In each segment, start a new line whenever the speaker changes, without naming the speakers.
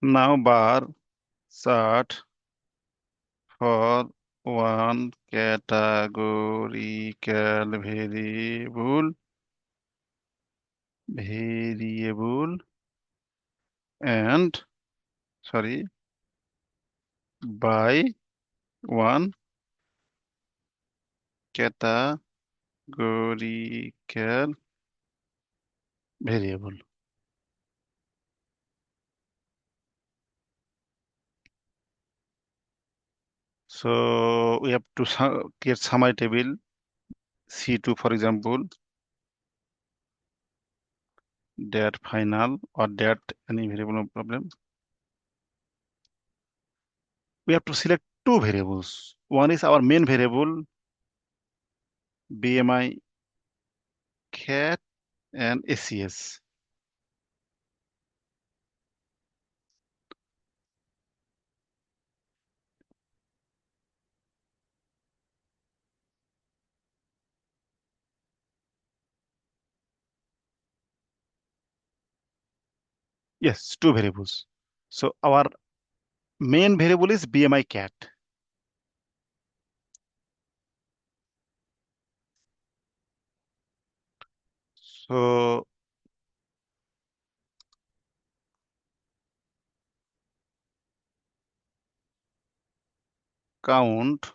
Now bar chart for one categorical variable and sorry by one categorical variable. So we have to create summary table C2, for example, that final or that any variable, no problem. We have to select two variables. One is our main variable BMI cat and ACS. Yes, two variables. So our main variable is BMI cat. So count,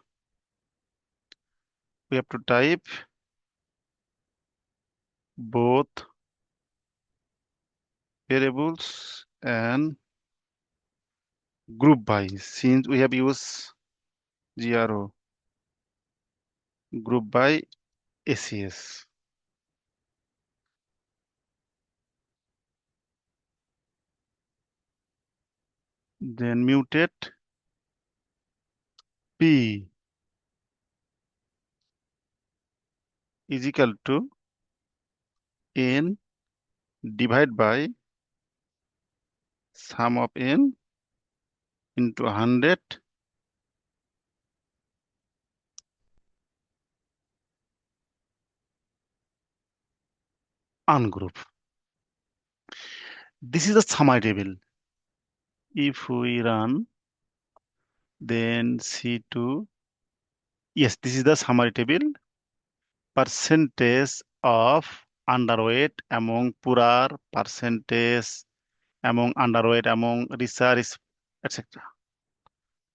we have to type both variables and group by, since we have used GRO, group by ACS. Then mutate P is equal to N divided by sum of N into 100 ungroup. This is the summary table. If we run, then C2, yes, this is the summary table. Percentage of underweight among poorer, percentage among underweight among research, etc.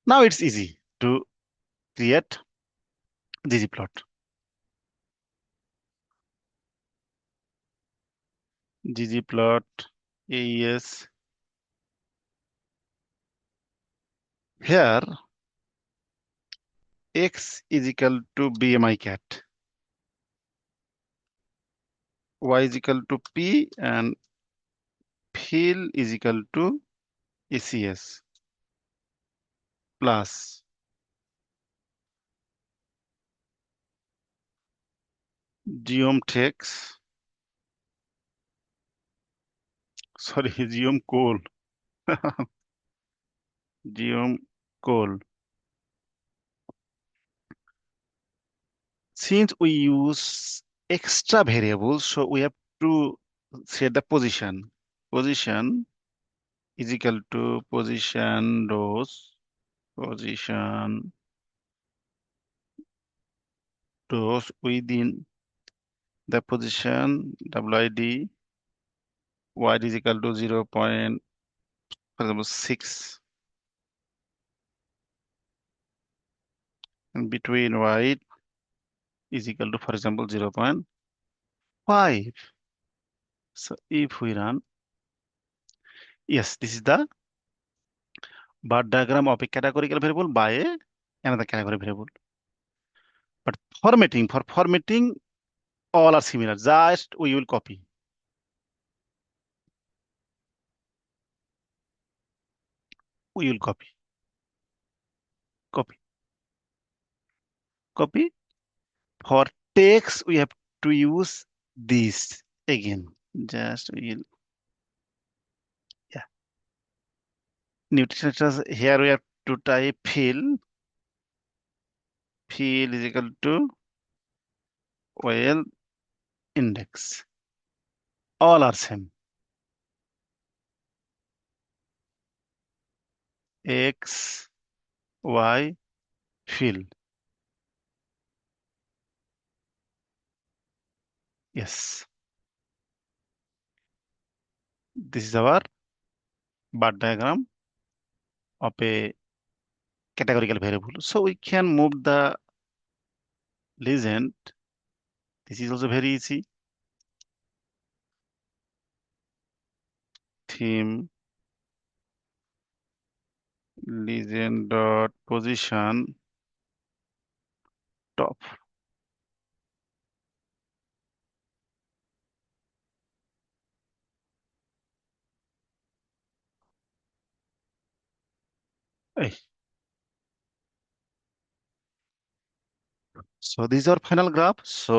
Now it's easy to create ggplot. ggplot AES. Here X is equal to BMI cat, Y is equal to P, and fill is equal to ACS plus geom text, sorry, geom call, geom call. Since we use extra variables, so we have to set the position. Position is equal to position rows within the position WID. Y is equal to 0. For example, 6, and between y is equal to, for example, 0.5. So if we run, yes, this is the bar diagram of a categorical variable by another category variable. But for formatting, all are similar. Just we will copy. We will copy, copy, copy. For text, we have to use this again. Just we will, yeah. Nutrition, here we have to type fill. Fill is equal to well index. All are same. X Y fill. Yes, this is our bar diagram of a categorical variable. So we can move the legend. This is also very easy. Theme legend dot position top. এই, so this is our final graph. So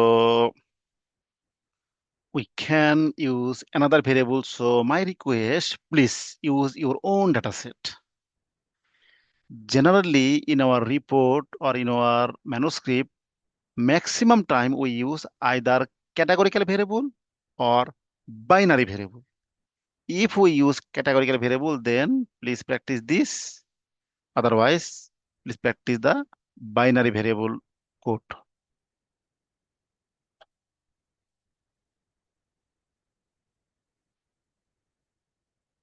we can use another variable. So my request, please use your own data set. Generally, in our report or in our manuscript, maximum time we use either categorical variable or binary variable. If we use categorical variable, then please practice this. Otherwise, please practice the binary variable code.